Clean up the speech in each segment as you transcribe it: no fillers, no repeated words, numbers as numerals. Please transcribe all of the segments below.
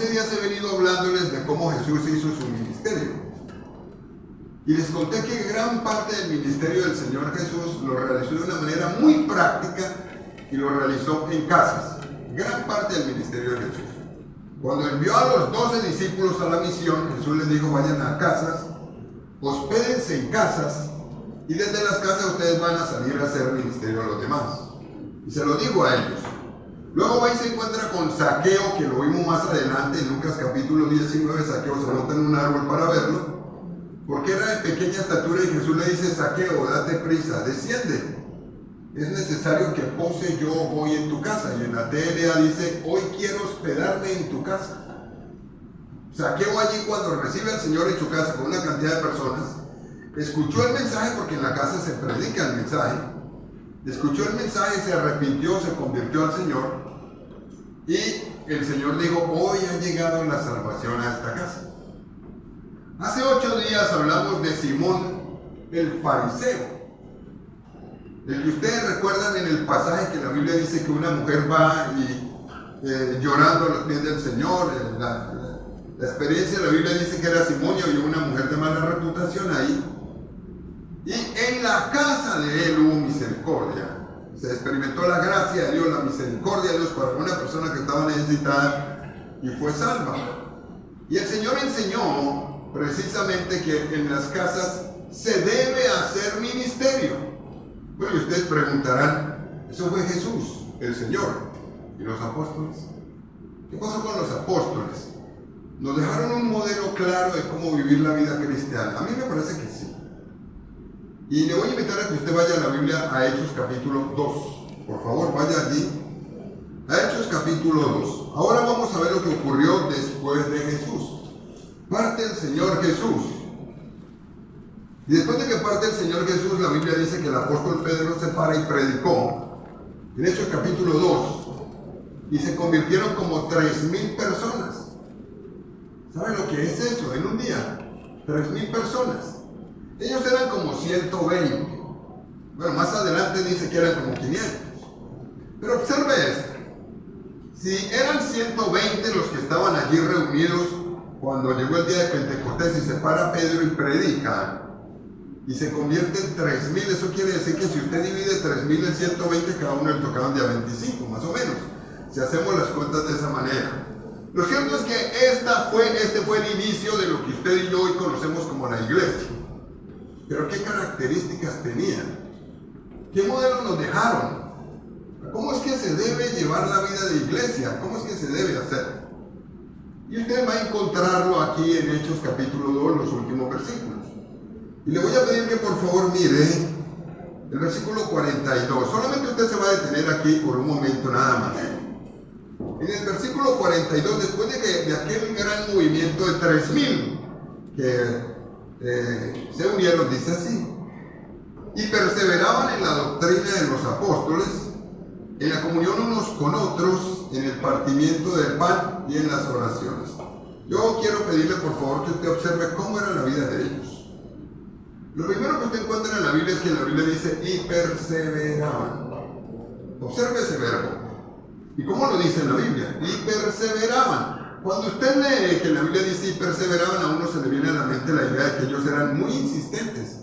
15 días he venido hablándoles de cómo Jesús hizo su ministerio. Y les conté que gran parte del ministerio del Señor Jesús lo realizó de una manera muy práctica y lo realizó en casas. Gran parte del ministerio de Jesús. Cuando envió a los 12 discípulos a la misión, Jesús les dijo: vayan a casas, hospédense en casas, y desde las casas ustedes van a salir a hacer ministerio a los demás. Y se lo digo a ellos. Luego va y se encuentra con Zaqueo, que lo vimos más adelante en Lucas capítulo 19. Zaqueo se monta en un árbol para verlo, porque era de pequeña estatura, y Jesús le dice: Zaqueo, date prisa, desciende. Es necesario que pose yo hoy en tu casa. Y en la TLA dice: hoy quiero hospedarme en tu casa. Zaqueo allí, cuando recibe al Señor en su casa con una cantidad de personas, escuchó el mensaje, porque en la casa se predica el mensaje. Escuchó el mensaje, se arrepintió, se convirtió al Señor, y el Señor dijo: hoy ha llegado la salvación a esta casa. Hace 8 días hablamos de Simón el fariseo, el que ustedes recuerdan en el pasaje que la Biblia dice que una mujer va y llorando a los pies del Señor. La experiencia de la Biblia dice que era Simón y había una mujer de mala reputación ahí. Y en la casa de él hubo misericordia. Se experimentó la gracia de Dios, la misericordia de Dios para una persona que estaba necesitada, y fue salva. Y el Señor enseñó precisamente que en las casas se debe hacer ministerio. Bueno, y ustedes preguntarán: ¿eso fue Jesús, el Señor, y los apóstoles? ¿Qué pasó con los apóstoles? Nos dejaron un modelo claro de cómo vivir la vida cristiana. A mí me parece que sí. Y le voy a invitar a que usted vaya a la Biblia, a Hechos capítulo 2. Por favor, vaya allí, a Hechos capítulo 2. Ahora vamos a ver lo que ocurrió después de Jesús. Parte el Señor Jesús. Y después de que parte el Señor Jesús, la Biblia dice que el apóstol Pedro se para y predicó. En Hechos capítulo 2. Y se convirtieron como 3,000 personas. ¿Saben lo que es eso? En un día, 3,000 personas. Ellos eran como 120. Bueno, más adelante dice que eran como 500. Pero observe esto. Si eran 120 los que estaban allí reunidos cuando llegó el día de Pentecostés, y se para Pedro y predica, y se convierte en 3,000, eso quiere decir que si usted divide 3,000 en 120, cada uno le tocaba un día 25, más o menos, si hacemos las cuentas de esa manera. Lo cierto es que este fue el inicio de lo que usted y yo hoy conocemos como la iglesia. Pero ¿qué características tenían? ¿Qué modelo nos dejaron? ¿Cómo es que se debe llevar la vida de iglesia? ¿Cómo es que se debe hacer? Y usted va a encontrarlo aquí en Hechos capítulo 2, los últimos versículos. Y le voy a pedir que por favor mire el versículo 42. Solamente usted se va a detener aquí por un momento nada más. En el versículo 42, después de aquel gran movimiento de 3,000 que se unieron, dice así: y perseveraban en la doctrina de los apóstoles, en la comunión unos con otros, en el partimiento del pan y en las oraciones. Yo quiero pedirle por favor que usted observe cómo era la vida de ellos. Lo primero que usted encuentra en la Biblia es que la Biblia dice: y perseveraban. Observe ese verbo. ¿Y cómo lo dice en la Biblia? Y perseveraban. Cuando usted lee que la Biblia dice y perseveraban, a uno se le viene a la mente la idea de que ellos eran muy insistentes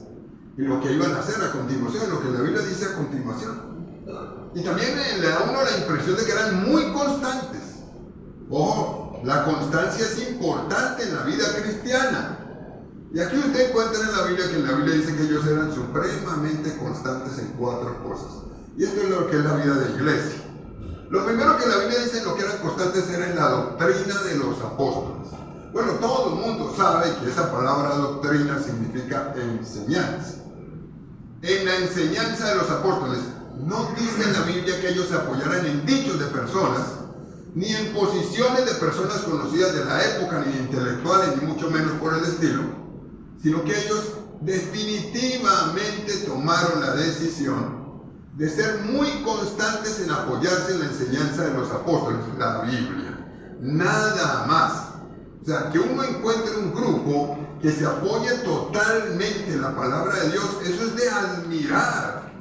en lo que iban a hacer a continuación, en lo que la Biblia dice a continuación. Y también le da a uno la impresión de que eran muy constantes. Ojo, la constancia es importante en la vida cristiana. Y aquí usted encuentra en la Biblia que la Biblia dice que ellos eran supremamente constantes en 4 cosas. Y esto es lo que es la vida de iglesia. Lo primero que la Biblia dice lo que eran constantes era en la doctrina de los apóstoles. Bueno, todo el mundo sabe que esa palabra doctrina significa enseñanza. En la enseñanza de los apóstoles, no dice en la Biblia que ellos se apoyaran en dichos de personas, ni en posiciones de personas conocidas de la época, ni intelectuales, ni mucho menos por el estilo, sino que ellos definitivamente tomaron la decisión de ser muy constantes en apoyarse en la enseñanza de los apóstoles, la Biblia. Nada más. O sea, que uno encuentre un grupo que se apoye totalmente en la palabra de Dios, eso es de admirar.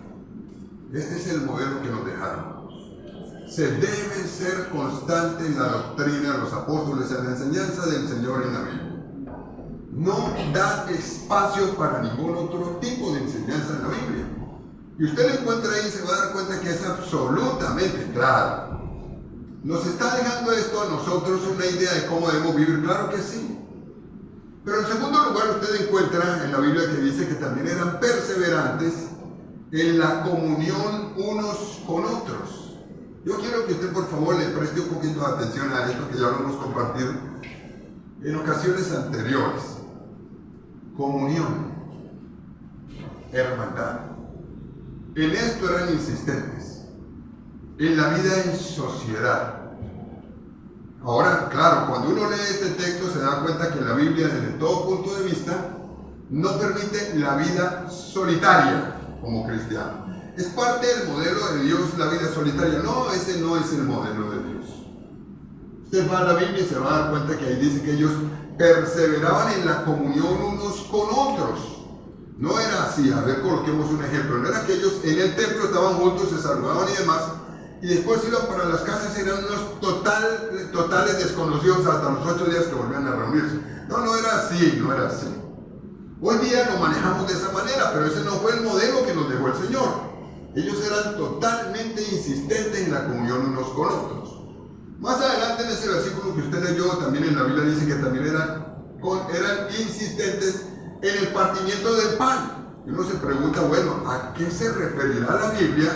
Este es el modelo que nos dejaron. se debe ser constante en la doctrina de los apóstoles, en la enseñanza del Señor en la Biblia. No da espacio para ningún otro tipo de enseñanza en la Biblia. Y usted lo encuentra ahí y se va a dar cuenta que es absolutamente claro. ¿Nos está dejando esto a nosotros una idea de cómo debemos vivir? Claro que sí. Pero en segundo lugar, usted encuentra en la Biblia que dice que también eran perseverantes en la comunión unos con otros. Yo quiero que usted, por favor, le preste un poquito de atención a esto que ya lo hemos compartido en ocasiones anteriores. Comunión, hermandad. En esto eran insistentes. En la vida en sociedad. Ahora, claro, cuando uno lee este texto se da cuenta que la Biblia, desde todo punto de vista, no permite la vida solitaria como cristiano. ¿Es parte del modelo de Dios la vida solitaria? No, ese no es el modelo de Dios. Usted va a la Biblia y se va a dar cuenta que ahí dice que ellos perseveraban en la comunión unos con otros. No era así, a ver, coloquemos un ejemplo. No era que ellos en el templo estaban juntos, se saludaban y demás, y después iban para las casas y eran unos totales desconocidos hasta los 8 días que volvían a reunirse. No era así, no era así. Hoy día lo manejamos de esa manera, pero ese no fue el modelo que nos dejó el Señor. Ellos eran totalmente insistentes en la comunión unos con otros. Más adelante en ese versículo que usted leyó, también en la Biblia dice que también eran insistentes en el partimiento del pan. Y uno se pregunta, bueno, ¿a qué se referirá la Biblia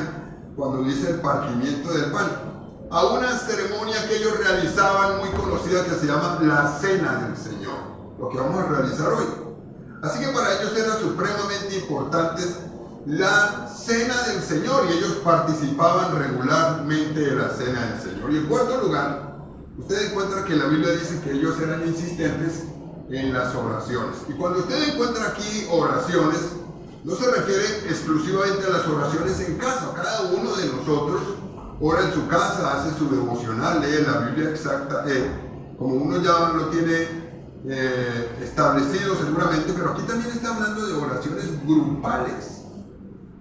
cuando dice el partimiento del pan? A una ceremonia que ellos realizaban muy conocida que se llama la Cena del Señor, lo que vamos a realizar hoy. Así que para ellos era supremamente importante la Cena del Señor y ellos participaban regularmente de la Cena del Señor. Y en cuarto lugar, usted encuentra que la Biblia dice que ellos eran insistentes en las oraciones. Y cuando usted encuentra aquí oraciones, no se refiere exclusivamente a las oraciones en casa. Cada uno de nosotros ora en su casa, hace su devocional, lee la Biblia exacta, como uno ya lo tiene establecido seguramente, pero aquí también está hablando de oraciones grupales.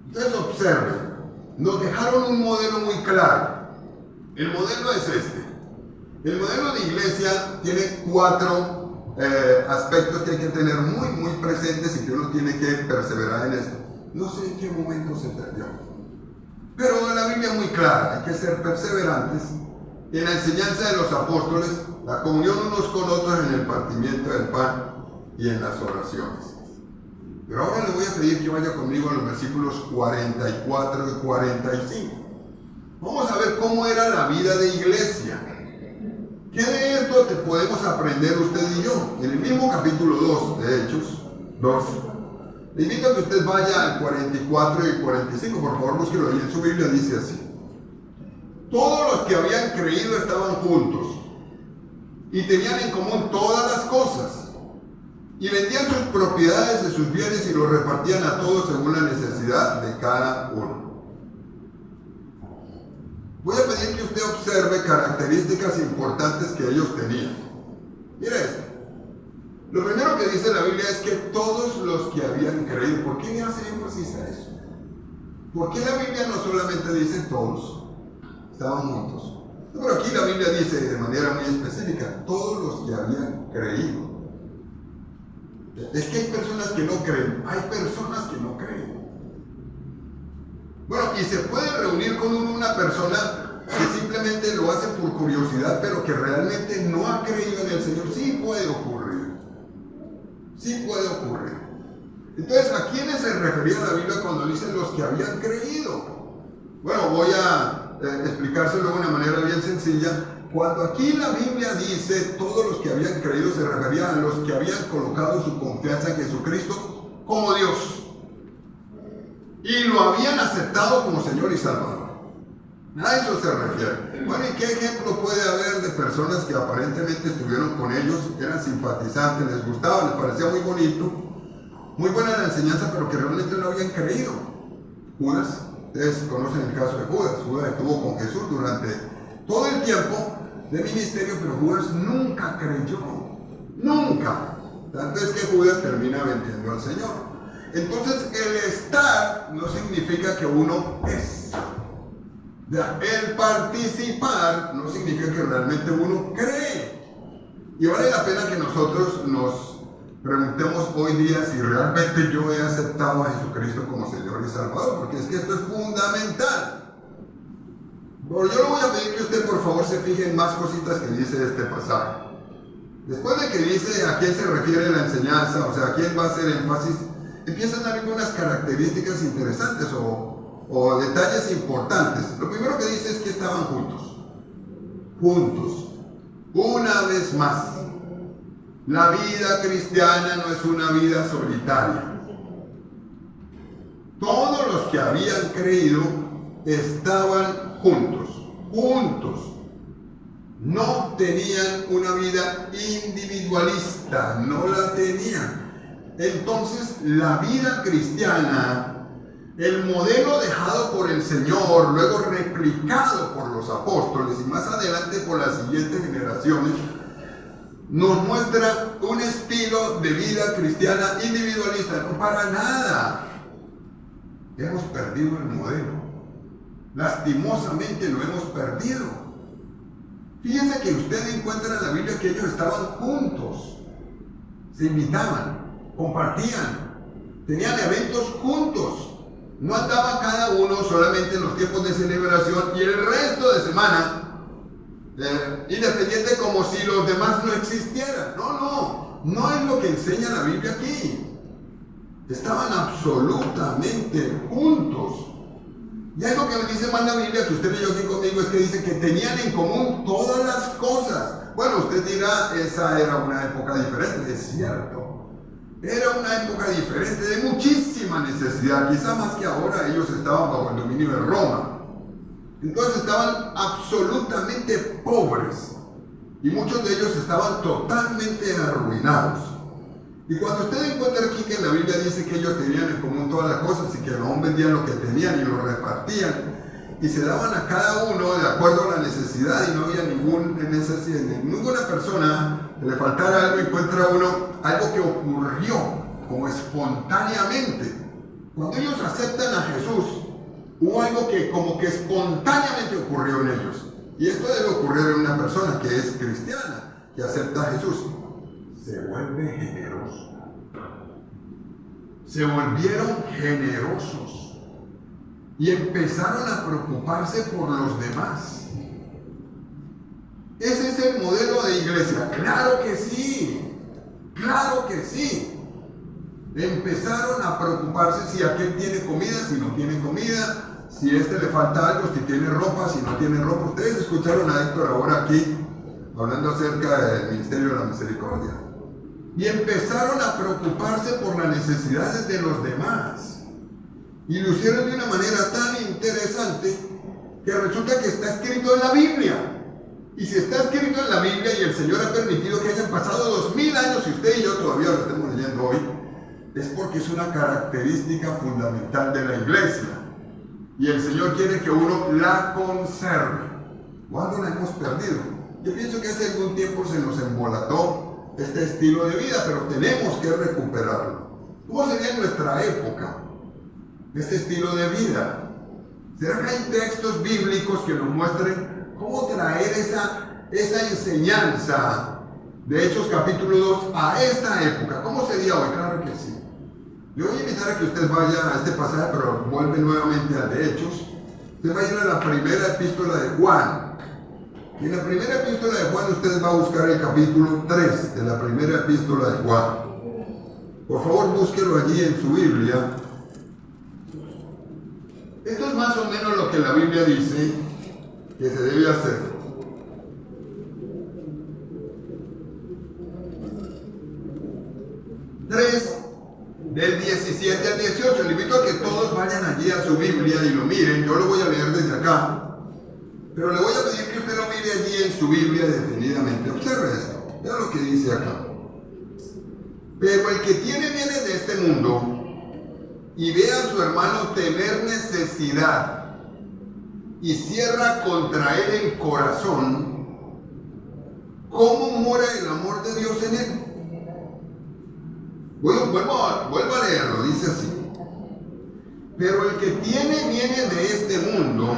Entonces observen, nos dejaron un modelo muy claro. El modelo es este. El modelo de iglesia tiene 4 aspectos que hay que tener muy presentes y que uno tiene que perseverar en esto. No sé en qué momento se perdió, pero la Biblia es muy clara. Hay que ser perseverantes en la enseñanza de los apóstoles, la comunión unos con otros, en el partimiento del pan y en las oraciones. Pero ahora le voy a pedir que vaya conmigo a los versículos 44 y 45. Vamos a ver cómo era la vida de iglesia. ¿Qué de esto te podemos aprender usted y yo? En el mismo capítulo 2 de Hechos 2. Le invito a que usted vaya al 44 y 45, por favor, búsquelo ahí en su Biblia, dice así. Todos los que habían creído estaban juntos y tenían en común todas las cosas y vendían sus propiedades y sus bienes y los repartían a todos según la necesidad de cada uno. Voy a pedir que usted observe características importantes que ellos tenían. Mira esto. Lo primero que dice la Biblia es que todos los que habían creído. ¿Por qué me hace énfasis a eso? ¿Por qué la Biblia no solamente dice todos estaban juntos? No, pero aquí la Biblia dice de manera muy específica, todos los que habían creído. Es que hay personas que no creen. Hay personas que no creen. Bueno, y se puede reunir con una persona que simplemente lo hace por curiosidad, pero que realmente no ha creído en el Señor. Sí puede ocurrir. Sí puede ocurrir. Entonces, ¿a quiénes se refería la Biblia cuando dice los que habían creído? Bueno, voy a explicárselo de una manera bien sencilla. Cuando aquí la Biblia dice todos los que habían creído, se refería a los que habían colocado su confianza en Jesucristo como Dios. Y lo habían aceptado como Señor y Salvador. A eso se refiere. Bueno, ¿y qué ejemplo puede haber de personas que aparentemente estuvieron con ellos, eran simpatizantes, les gustaba, les parecía muy bonito, muy buena la enseñanza, pero que realmente no habían creído? Judas, ustedes conocen el caso de Judas. Judas estuvo con Jesús durante todo el tiempo de ministerio, pero Judas nunca creyó. Nunca. Tanto es que Judas termina vendiendo al Señor. Entonces, el estar no significa que uno es. El participar no significa que realmente uno cree. Y vale la pena que nosotros nos preguntemos hoy día si realmente yo he aceptado a Jesucristo como Señor y Salvador, porque es que esto es fundamental. Pero yo le voy a pedir que usted por favor se fije en más cositas que dice este pasaje. Después de que dice a quién se refiere la enseñanza, o sea, a quién va a hacer énfasis, empiezan a dar algunas características interesantes o detalles importantes. Lo primero que dice es que estaban juntos. Juntos. Una vez más. La vida cristiana no es una vida solitaria. Todos los que habían creído estaban juntos. Juntos. No tenían una vida individualista, no la tenían. Entonces, la vida cristiana, el modelo dejado por el Señor, luego replicado por los apóstoles y más adelante por las siguientes generaciones, nos muestra un estilo de vida cristiana individualista. No, para nada. Hemos perdido el modelo. Lastimosamente lo hemos perdido. Fíjense que usted encuentra en la Biblia que ellos estaban juntos, se invitaban, compartían, tenían eventos juntos, no andaban cada uno solamente en los tiempos de celebración y el resto de semana independiente como si los demás no existieran. No es lo que enseña la Biblia aquí. Estaban absolutamente juntos. Y algo que me dice más la Biblia, que usted leyó aquí conmigo, es que dice que tenían en común todas las cosas. Bueno, usted dirá, esa era una época diferente, es cierto. Era una época diferente, de muchísima necesidad, quizá más que ahora. Ellos estaban bajo el dominio de Roma. Entonces estaban absolutamente pobres. Y muchos de ellos estaban totalmente arruinados. Y cuando usted encuentra aquí que en la Biblia dice que ellos tenían en común todas las cosas y que no vendían lo que tenían y lo repartían y se daban a cada uno de acuerdo a la necesidad y no había ninguna persona que le faltara algo, encuentra uno algo que ocurrió como espontáneamente. Cuando ellos aceptan a Jesús, hubo algo que como que espontáneamente ocurrió en ellos. Y esto debe ocurrir en una persona que es cristiana, que acepta a Jesús. Se vuelve generoso. Se volvieron generosos y empezaron a preocuparse por los demás. ¿Ese es el modelo de iglesia? Claro que sí, claro que sí. Empezaron a preocuparse si aquel tiene comida, si no tiene comida, si este le falta algo, si tiene ropa, si no tiene ropa. Ustedes escucharon a Héctor ahora aquí hablando acerca del ministerio de la misericordia. Y empezaron a preocuparse por las necesidades de los demás. Y lo hicieron de una manera tan interesante que resulta que está escrito en la Biblia. Y si está escrito en la Biblia y el Señor ha permitido que hayan pasado 2000 años y usted y yo todavía lo estemos leyendo hoy, es porque es una característica fundamental de la iglesia. Y el Señor quiere que uno la conserve. ¿Cuándo la hemos perdido? Yo pienso que hace algún tiempo se nos embolató este estilo de vida, pero tenemos que recuperarlo. ¿Cómo sería en nuestra época este estilo de vida? ¿Será que hay textos bíblicos que nos muestren cómo traer esa enseñanza de Hechos capítulo 2 a esta época? ¿Cómo sería hoy? Claro que sí. Yo voy a invitar a que usted vaya a este pasaje, pero vuelve nuevamente al de Hechos. Usted va a ir a la primera epístola de Juan. Y en la primera epístola de Juan usted va a buscar el capítulo 3 de la primera epístola de Juan. Por favor, búsquelo allí en su Biblia. Esto es más o menos lo que la Biblia dice que se debe hacer. Del 17 al 18. Le invito a que todos vayan allí a su Biblia y lo miren. Yo lo voy a leer desde acá. Pero le voy a pedir que usted lo mire allí en su Biblia detenidamente. Observe esto. Vea lo que dice acá. Pero el que tiene bienes de este mundo y ve a su hermano tener necesidad y cierra contra él el corazón, ¿cómo mora el amor de Dios en él? Vuelvo a leerlo, dice así. Pero el que tiene bienes de este mundo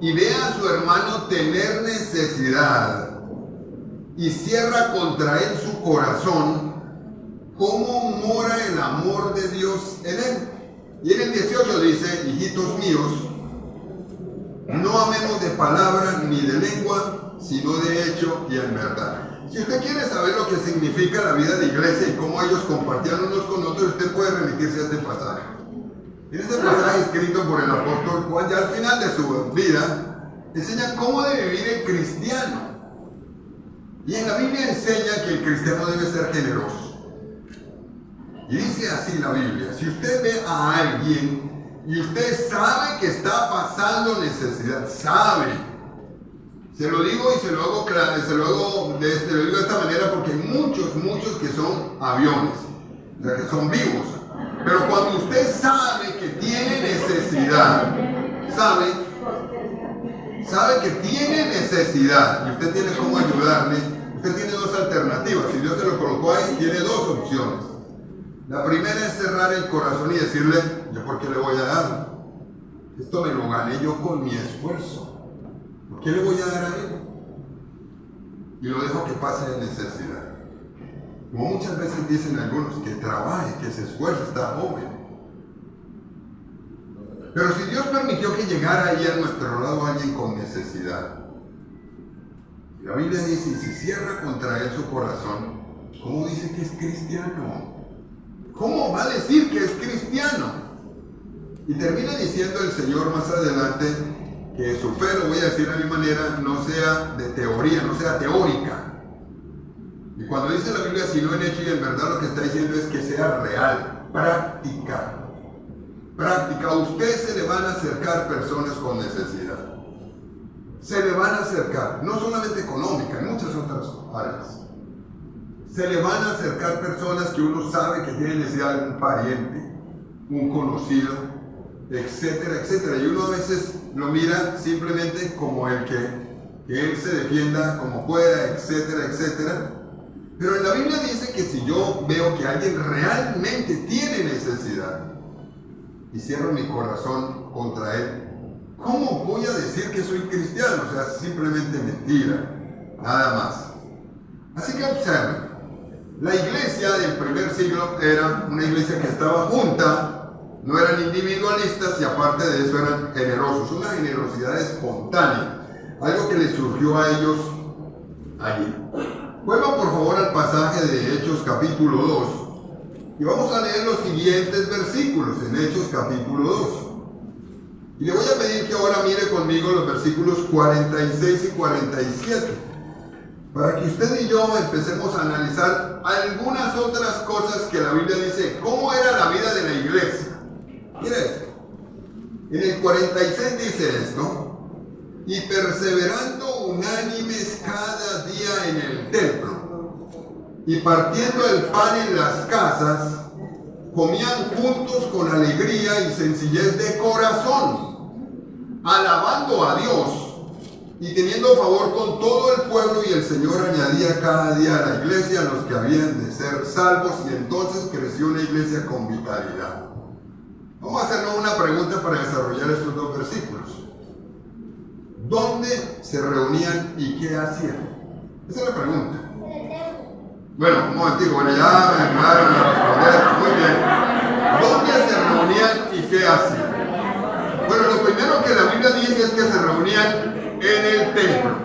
y ve a su hermano tener necesidad y cierra contra él su corazón, ¿cómo mora el amor de Dios en él? Y en el 18 dice, hijitos míos, no amemos de palabra ni de lengua, sino de hecho y en verdad. Si usted quiere saber lo que significa la vida de iglesia y cómo ellos compartían unos con otros, usted puede remitirse a este pasaje. En este pasaje escrito por el apóstol Juan, ya al final de su vida, enseña cómo debe vivir el cristiano. Y en la Biblia enseña que el cristiano debe ser generoso. Y dice así la Biblia, si usted ve a alguien y usted sabe que está pasando necesidad, sabe, se lo digo y se lo hago claro, lo digo de esta manera porque hay muchos que son aviones, o sea que son vivos, pero cuando usted sabe que tiene necesidad, sabe que tiene necesidad y usted tiene cómo ayudarle, usted tiene dos alternativas, si Dios se lo colocó ahí, tiene dos opciones. La primera es cerrar el corazón y decirle, ¿yo por qué le voy a dar? Esto me lo gané yo con mi esfuerzo. ¿Por qué le voy a dar a él? Y lo dejo que pase de necesidad. Como muchas veces dicen algunos, que trabaje, que se esfuerce, está joven. Pero si Dios permitió que llegara ahí a nuestro lado alguien con necesidad, la Biblia dice, y si cierra contra él su corazón, ¿cómo dice que es cristiano? ¿Cómo va a decir que es cristiano? Y termina diciendo el Señor más adelante que su fe, lo voy a decir a mi manera, no sea de teoría, no sea teórica. Y cuando dice la Biblia, si no en hecho y en verdad, lo que está diciendo es que sea real, práctica. Práctica. A usted se le van a acercar personas con necesidad. Se le van a acercar, no solamente económica, en muchas otras áreas. Se le van a acercar personas que uno sabe que tienen necesidad de un pariente, un conocido, etcétera, etcétera. Y uno a veces lo mira simplemente como el que él se defienda como pueda, etcétera, etcétera. Pero en la Biblia dice que si yo veo que alguien realmente tiene necesidad y cierro mi corazón contra él, ¿cómo voy a decir que soy cristiano? O sea, simplemente mentira, nada más. Así que observen. La iglesia del primer siglo era una iglesia que estaba junta, no eran individualistas y aparte de eso eran generosos, una generosidad espontánea, algo que les surgió a ellos allí. Vuelvan por favor al pasaje de Hechos capítulo 2 y vamos a leer los siguientes versículos en Hechos capítulo 2. Y le voy a pedir que ahora mire conmigo los versículos 46 y 47. Para que usted y yo empecemos a analizar algunas otras cosas que la Biblia dice, cómo era la vida de la iglesia. Mira esto. En el 46 dice esto, y perseverando unánimes cada día en el templo, y partiendo el pan en las casas, comían juntos con alegría y sencillez de corazón, alabando a Dios, y teniendo favor con todo el pueblo, y el Señor añadía cada día a la iglesia a los que habían de ser salvos, y entonces creció una iglesia con vitalidad. Vamos a hacernos una pregunta para desarrollar estos dos versículos. ¿Dónde se reunían y qué hacían? Esa es la pregunta. Bueno, un momentico, bueno, ya me ayudaron a responder. Muy bien. ¿Dónde se reunían y qué hacían? Bueno, lo primero que la Biblia dice es que se reunían en el templo,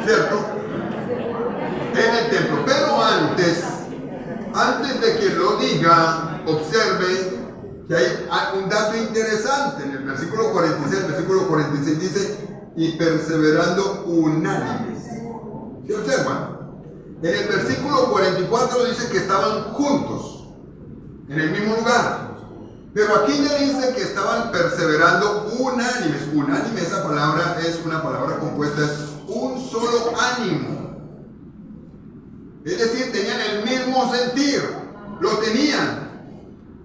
¿cierto? En el templo. Pero antes de que lo diga, observe que hay un dato interesante. En el versículo 46, el versículo 46 dice, y perseverando unánimes. ¿Sí observan? En el versículo 44 dice que estaban juntos, en el mismo lugar. Pero aquí ya dice que estaban perseverando unánimes. Unánime, esa palabra es una palabra compuesta, es un solo ánimo. Es decir, tenían el mismo sentir, lo tenían.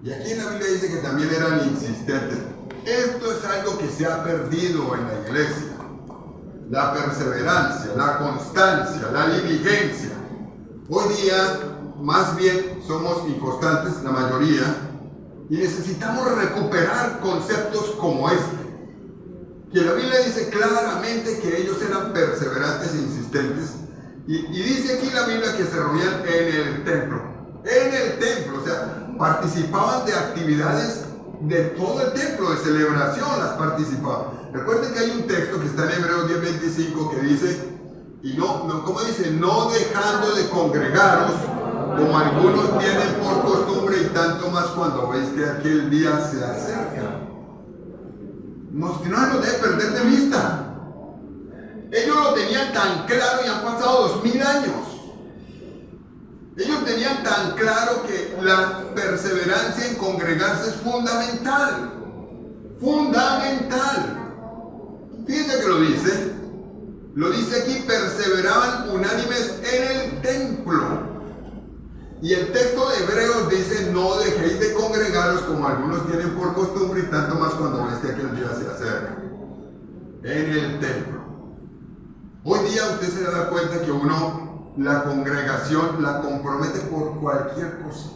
Y aquí en la Biblia dice que también eran insistentes. Esto es algo que se ha perdido en la iglesia. La perseverancia, la constancia, la diligencia. Hoy día, más bien, somos inconstantes, la mayoría, y necesitamos recuperar conceptos como este. que la Biblia dice claramente que ellos eran perseverantes e insistentes. Y dice aquí la Biblia que se reunían en el templo. En el templo, o sea, participaban de actividades de todo el templo, de celebración las participaban. Recuerden que hay un texto que está en Hebreos 10:25 que dice, ¿cómo dice? No dejando de congregaros, como algunos tienen por costumbre, y tanto más cuando veis que aquel día se acerca. No se nos debe perder de vista. Ellos lo tenían tan claro y han pasado 2000 años. Ellos tenían tan claro que la perseverancia en congregarse es fundamental. Fundamental. Fíjense que lo dice aquí, perseveraban unánimes en el templo. Y el texto de Hebreos dice, no dejéis de congregaros como algunos tienen por costumbre, y tanto más cuando veis que aquel día se acerca. En el templo. Hoy día usted se da cuenta que uno, la congregación, la compromete por cualquier cosa.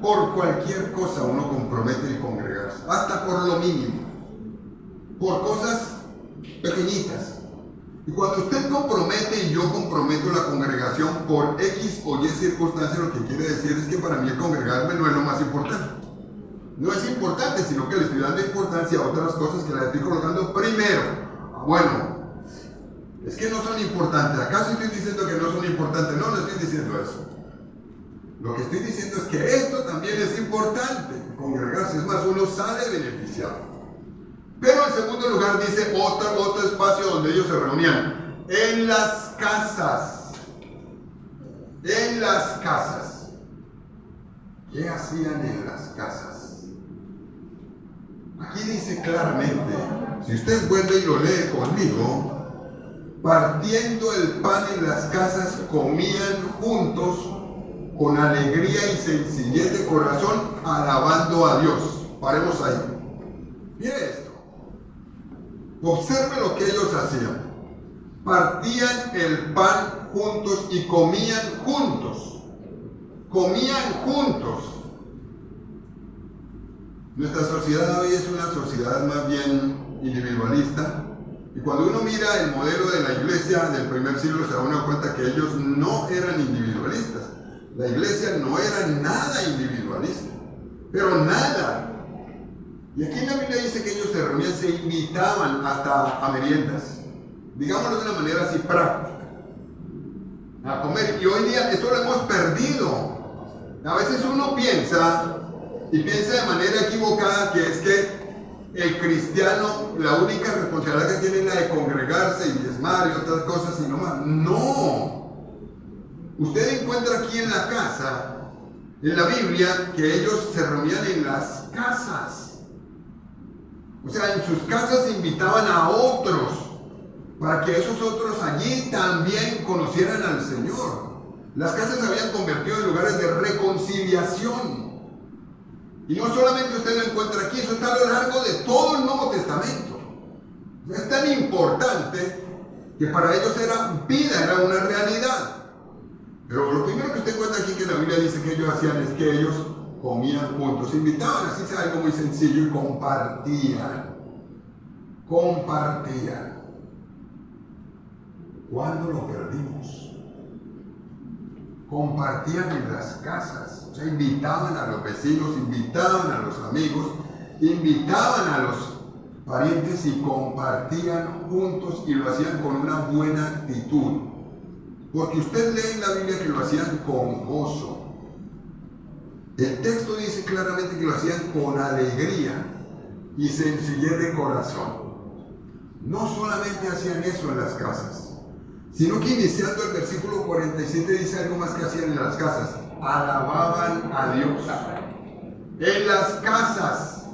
Por cualquier cosa uno compromete el congregarse, hasta por lo mínimo. Por cosas pequeñitas. Y cuando usted compromete y yo comprometo la congregación por X o Y circunstancia, lo que quiere decir es que para mí el congregarme no es lo más importante. No es importante, sino que le estoy dando importancia a otras cosas que le estoy colocando primero. Bueno, es que no son importantes. ¿Acaso estoy diciendo que no son importantes? No, no estoy diciendo eso. Lo que estoy diciendo es que esto también es importante. Congregarse, es más, uno sale beneficiado. Pero en segundo lugar dice otro espacio donde ellos se reunían. En las casas. En las casas. ¿Qué hacían en las casas? Aquí dice claramente, si usted vuelve y lo lee conmigo, partiendo el pan en las casas, comían juntos con alegría y sencillez de corazón, alabando a Dios. Paremos ahí. Mire esto. Observe lo que ellos hacían. Partían el pan juntos y comían juntos. Comían juntos. Nuestra sociedad hoy es una sociedad más bien individualista. Y cuando uno mira el modelo de la iglesia del primer siglo, se da uno cuenta que ellos no eran individualistas. La iglesia no era nada individualista. Pero nada. Y aquí en la Biblia dice que ellos se reunían, se invitaban hasta a meriendas. Digámoslo de una manera así práctica. A comer. Y hoy día esto lo hemos perdido. A veces uno piensa, y piensa de manera equivocada, que es que el cristiano, la única responsabilidad que tiene es la de congregarse y diezmar y otras cosas y no más. No. Usted encuentra aquí en la casa, en la Biblia, que ellos se reunían en las casas. O sea, en sus casas invitaban a otros para que esos otros allí también conocieran al Señor. Las casas se habían convertido en lugares de reconciliación. Y no solamente usted lo encuentra aquí, eso está a lo largo de todo el Nuevo Testamento. Es tan importante que para ellos era vida, era una realidad. Pero lo primero que usted encuentra aquí que la Biblia dice que ellos hacían es que ellos comían juntos, invitaban, así sea algo muy sencillo, y compartían. Compartían. ¿Cuándo lo perdimos? Compartían en las casas, o sea, invitaban a los vecinos, invitaban a los amigos, invitaban a los parientes y compartían juntos y lo hacían con una buena actitud. Porque usted lee en la Biblia que lo hacían con gozo. El texto dice claramente que lo hacían con alegría y sencillez de corazón. No solamente hacían eso en las casas, sino que iniciando el versículo 47 dice algo más que hacían en las casas. Alababan a Dios. En las casas.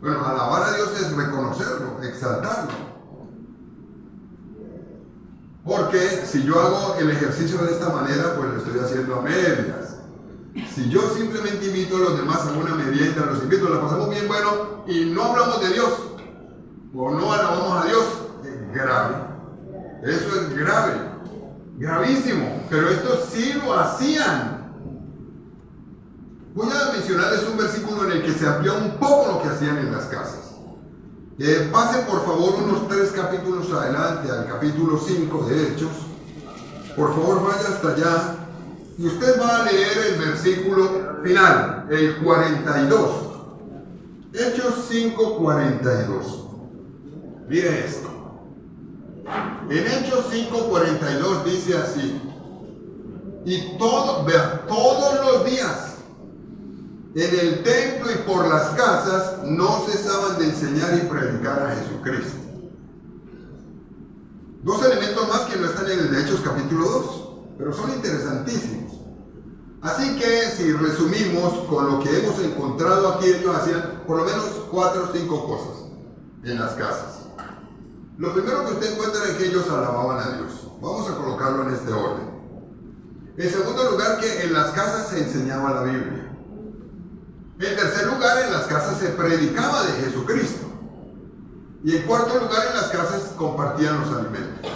Bueno, alabar a Dios es reconocerlo, exaltarlo. Porque si yo hago el ejercicio de esta manera, pues lo estoy haciendo a medias. Si yo simplemente invito a los demás a una merienda, los invito, la pasamos bien bueno y no hablamos de Dios o no alabamos a Dios, es grave. Eso es grave, gravísimo. Pero esto sí lo hacían. Voy a mencionarles un versículo en el que se amplía un poco lo que hacían en las casas. Pase por favor unos 3 capítulos adelante, al capítulo 5 de Hechos. Por favor vaya hasta allá y usted va a leer el versículo final, el 42. Hechos 5:42. Mire esto. En Hechos 5:42 dice así: y todos los días en el templo y por las casas no cesaban de enseñar y predicar a Jesucristo. 2 elementos más que no están en el de Hechos capítulo 2, pero son interesantísimos. Así que si resumimos con lo que hemos encontrado aquí, ellos hacían por lo menos 4 o 5 cosas en las casas. Lo primero que usted encuentra es que ellos alababan a Dios. Vamos a colocarlo en este orden. En segundo lugar, que en las casas se enseñaba la Biblia. En tercer lugar, en las casas se predicaba de Jesucristo. Y en cuarto lugar, en las casas compartían los alimentos.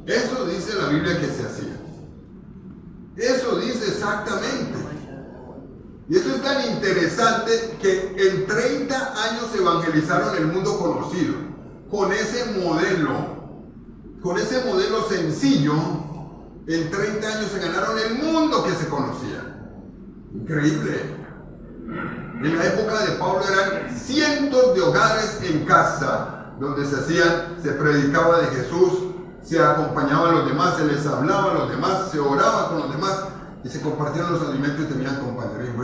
Eso dice la Biblia que se hacía. Eso dice exactamente. Y eso es tan interesante que en 30 años evangelizaron el mundo conocido. Con ese modelo sencillo, en 30 años se ganaron el mundo que se conocía. Increíble. En la época de Pablo eran cientos de hogares en casa donde se predicaba de Jesús, se acompañaban a los demás, se les hablaba a los demás, se oraba con los demás y se compartían los alimentos y tenían compañerismo.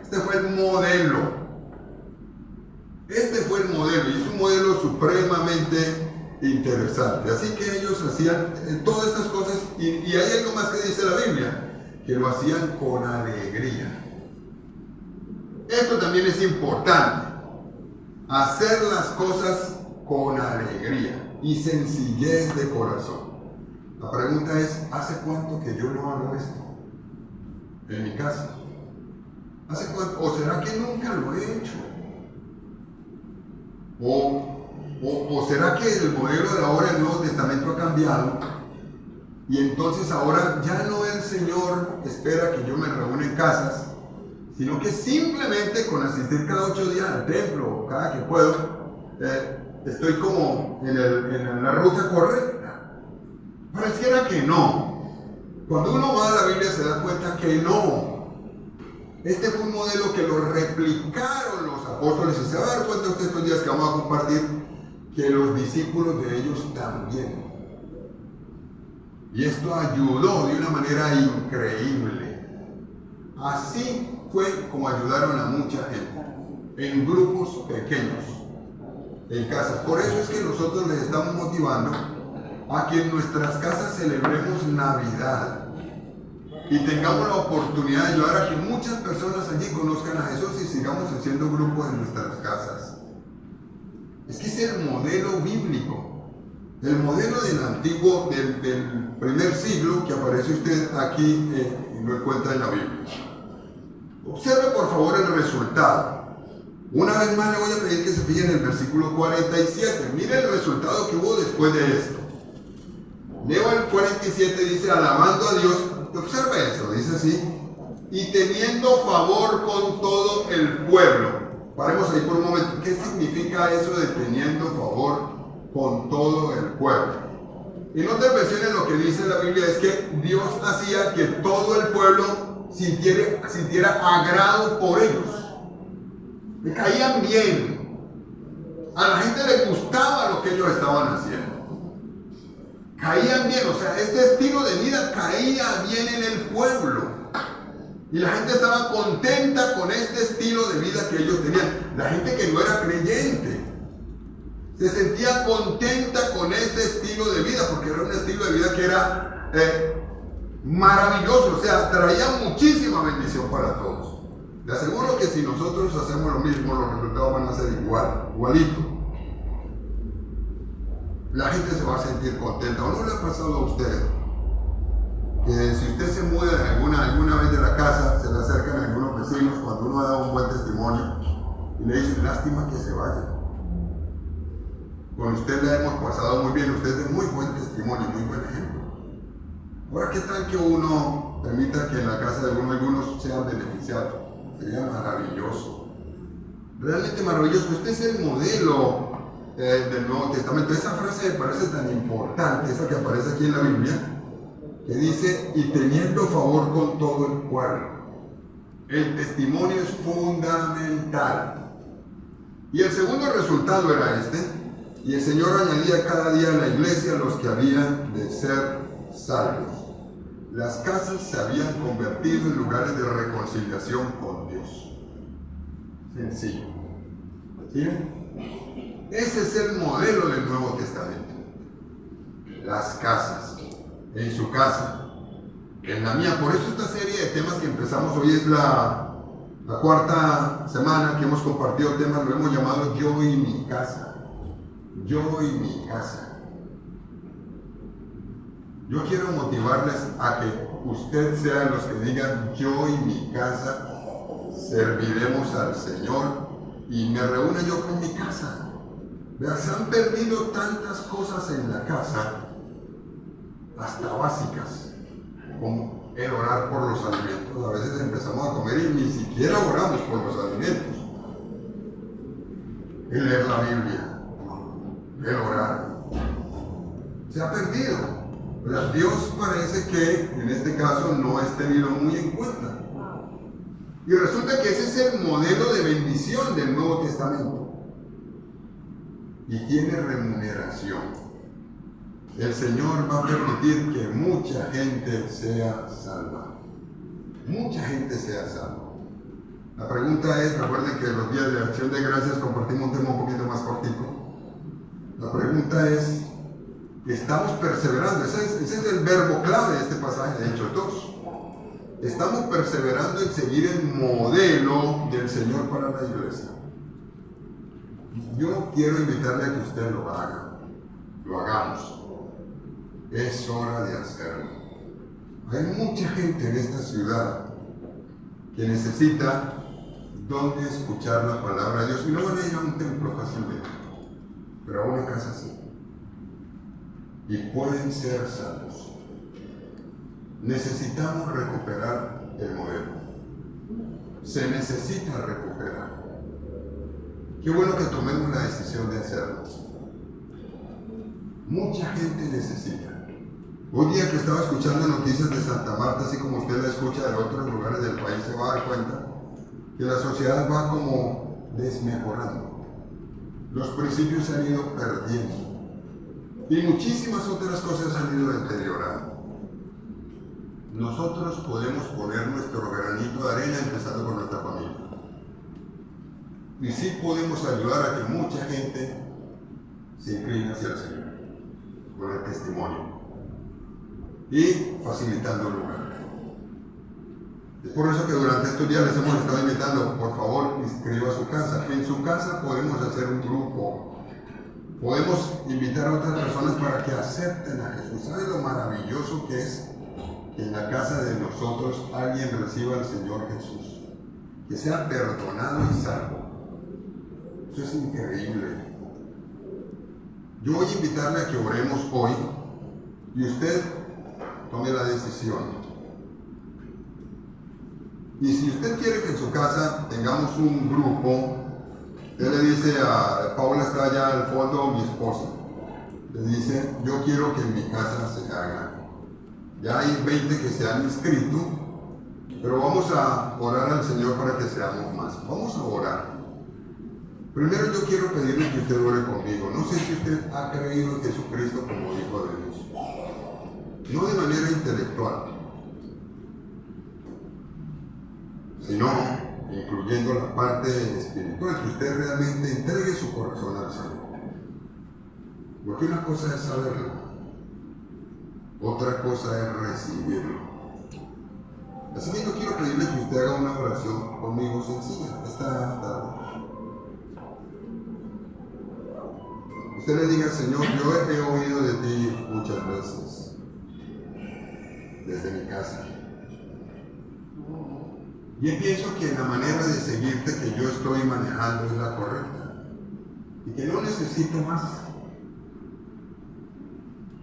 Este fue el modelo. Este fue el modelo y es un modelo supremamente interesante. Así que ellos hacían todas estas cosas y hay algo más que dice la Biblia, que lo hacían con alegría. Esto también es importante, hacer las cosas con alegría y sencillez de corazón. La pregunta es, ¿hace cuánto que yo no hago esto en mi casa? ¿Hace cuánto? ¿O será que nunca lo he hecho? ¿O será que el modelo de ahora del Nuevo Testamento ha cambiado? Y entonces ahora ya no el Señor espera que yo me reúna en casas, sino que simplemente con asistir cada 8 días al templo, cada que puedo, estoy como en la ruta correcta. Pareciera que no. Cuando uno va a la Biblia se da cuenta que no. Este fue un modelo que lo replicaron los apóstoles y se va a dar cuenta usted estos días que vamos a compartir que los discípulos de ellos también. Y esto ayudó de una manera increíble. Así fue como ayudaron a mucha gente, en grupos pequeños, en casa. Por eso es que nosotros les estamos motivando a que en nuestras casas celebremos Navidad y tengamos la oportunidad de ayudar a que muchas personas allí conozcan a Jesús y sigamos haciendo grupos en nuestras casas. Es que es el modelo bíblico, el modelo del antiguo, del primer siglo que aparece usted aquí y lo encuentra en la Biblia. Observe por favor el resultado. Una vez más le voy a pedir que se fije en el versículo 47. Mire el resultado que hubo después de esto. Leo el 47, dice, alabando a Dios. Observe eso, dice así. Y teniendo favor con todo el pueblo. Paremos ahí por un momento. ¿Qué significa eso de teniendo favor con todo el pueblo? En otras versiones lo que dice la Biblia es que Dios hacía que todo el pueblo sintiera agrado por ellos. Le caían bien. A la gente le gustaba lo que ellos estaban haciendo. Caían bien, o sea, este estilo de vida caía bien en el pueblo. Y la gente estaba contenta con este estilo de vida que ellos tenían. La gente que no era creyente se sentía contenta con este estilo de vida, porque era un estilo de vida que era maravilloso, o sea, traía muchísima bendición para todos. Le aseguro que si nosotros hacemos lo mismo, los resultados van a ser igualito. La gente se va a sentir contenta. ¿O no le ha pasado a usted que si usted se muda alguna vez de la casa, se le acercan algunos vecinos cuando uno da un buen testimonio y le dicen, lástima que se vaya? Con usted la hemos pasado muy bien, usted es de muy buen testimonio, muy buen ejemplo. Ahora, ¿qué tal que uno permita que en la casa de algunos sean beneficiados? Sería maravilloso. realmente maravilloso. Este es el modelo del Nuevo Testamento. Esa frase me parece tan importante, esa que aparece aquí en la Biblia, que dice, y teniendo favor con todo el pueblo. El testimonio es fundamental. Y el segundo resultado era este, y el Señor añadía cada día a la iglesia los que habían de ser salvos. Las casas se habían convertido en lugares de reconciliación con Dios. Sencillo. ¿Sí? Ese es el modelo del Nuevo Testamento. Las casas. En su casa. En la mía. Por eso esta serie de temas que empezamos hoy es la cuarta semana que hemos compartido temas, lo hemos llamado Yo y mi casa. Yo y mi casa. Yo quiero motivarles a que usted sea de los que digan, yo y mi casa serviremos al Señor y me reúno yo con mi casa. Vean, se han perdido tantas cosas en la casa, hasta básicas, como el orar por los alimentos. A veces empezamos a comer y ni siquiera oramos por los alimentos. El leer la Biblia, el orar, se ha perdido. Pero Dios parece que en este caso no es tenido muy en cuenta. Y resulta que ese es el modelo de bendición del Nuevo Testamento. Y tiene remuneración. El Señor va a permitir que mucha gente sea salva. Mucha gente sea salva. La pregunta es, recuerden que los días de Acción de Gracias compartimos un tema un poquito más cortito. La pregunta es, ¿estamos perseverando? Ese es el verbo clave de este pasaje de Hechos 2. Estamos perseverando en seguir el modelo del Señor para la iglesia. Yo quiero invitarle a que usted lo haga. Lo hagamos. Es hora de hacerlo. Hay mucha gente en esta ciudad que necesita donde escuchar la palabra de Dios. Y no van a ir a un templo fácilmente, pero a una casa sí. Y pueden ser salvos. Necesitamos recuperar el modelo. Se necesita recuperar. Qué bueno que tomemos la decisión de hacerlo. Mucha gente necesita. Un día que estaba escuchando noticias de Santa Marta, así como usted la escucha de otros lugares del país, se va a dar cuenta que la sociedad va como desmejorando. Los principios se han ido perdiendo. Y muchísimas otras cosas han ido deteriorando. Nosotros podemos poner nuestro granito de arena empezando con nuestra familia. Y sí podemos ayudar a que mucha gente se incline hacia el Señor con el testimonio y facilitando el lugar. Es por eso que durante estos días les hemos estado invitando, por favor, inscriba a su casa. En su casa podemos hacer un grupo. Podemos invitar a otras personas para que acepten a Jesús. ¿Sabe lo maravilloso que es que en la casa de nosotros alguien reciba al Señor Jesús? Que sea perdonado y salvo. Eso es increíble. Yo voy a invitarle a que oremos hoy y usted tome la decisión. Y si usted quiere que en su casa tengamos un grupo, usted le dice a Paula, está allá al fondo, mi esposa, le dice, yo quiero que en mi casa se haga. Ya hay 20 que se han inscrito, pero vamos a orar al Señor para que seamos más. Vamos a orar. Primero yo quiero pedirle que usted ore conmigo. No sé si usted ha creído en Jesucristo como Hijo de Dios. No de manera intelectual, sino incluyendo la parte espiritual, que usted realmente entregue su corazón al Señor. Porque una cosa es saberlo, otra cosa es recibirlo. Así que yo quiero pedirle que usted haga una oración conmigo sencilla esta tarde. Usted le diga, Señor, yo he oído de ti muchas veces, desde mi casa. Y pienso que la manera de seguirte que yo estoy manejando es la correcta. Y que no necesito más.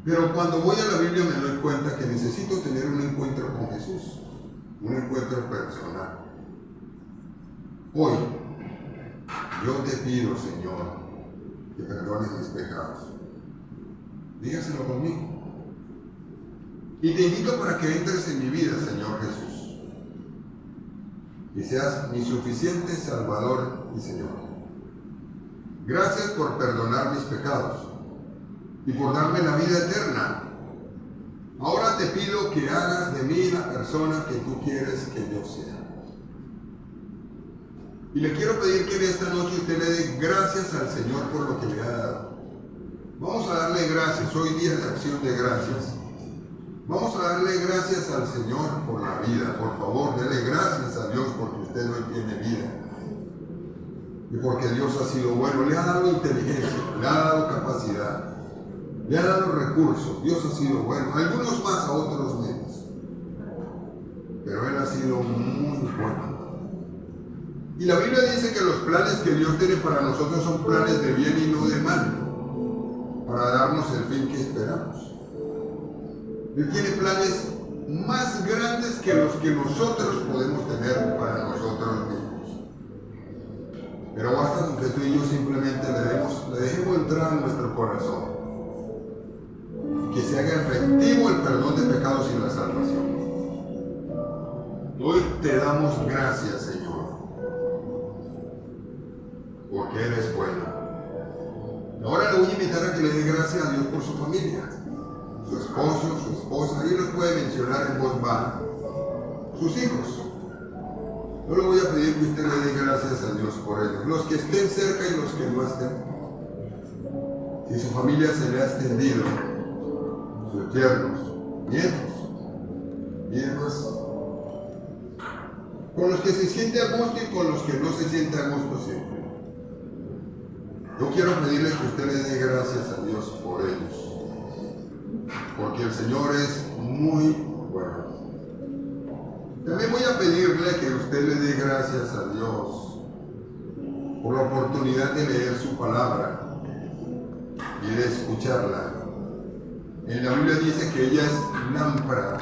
Pero cuando voy a la Biblia me doy cuenta que necesito tener un encuentro con Jesús. Un encuentro personal. Hoy, yo te pido, Señor, que perdones mis pecados. Dígaselo conmigo. Y te invito para que entres en mi vida, Señor Jesús, y seas mi suficiente Salvador y Señor. Gracias por perdonar mis pecados y por darme la vida eterna. Ahora te pido que hagas de mí la persona que tú quieres que yo sea. Y le quiero pedir que en esta noche usted le dé gracias al Señor por lo que le ha dado. Vamos a darle gracias, hoy día de acción de gracias. Vamos a darle gracias al Señor por la vida. Por favor, dele gracias a Dios porque usted hoy tiene vida. Y porque Dios ha sido bueno, le ha dado inteligencia, le ha dado capacidad, le ha dado recursos. Dios ha sido bueno, algunos más, a otros menos. Pero Él ha sido muy bueno. Y la Biblia dice que los planes que Dios tiene para nosotros son planes de bien y no de mal, para darnos el fin que esperamos. Él tiene planes más grandes que los que nosotros podemos tener para nosotros mismos. Pero basta con que tú y yo simplemente le dejemos entrar a nuestro corazón y que se haga efectivo el perdón de pecados y la salvación. Hoy te damos gracias, Señor, porque eres bueno. Ahora le voy a invitar a que le dé gracias a Dios por su familia, su esposo, su esposa, y él los puede mencionar en voz baja, sus hijos. Yo le voy a pedir que usted le dé gracias a Dios por ellos, los que estén cerca y los que no estén. Si su familia se le ha extendido, sus tiernos, nietos, con los que se siente a gusto y con los que no se siente a gusto siempre. Yo quiero pedirle que usted le dé gracias a Dios por ellos, porque el Señor es muy bueno. También voy a pedirle que usted le dé gracias a Dios por la oportunidad de leer su palabra y de escucharla. En la Biblia dice que ella es lámpara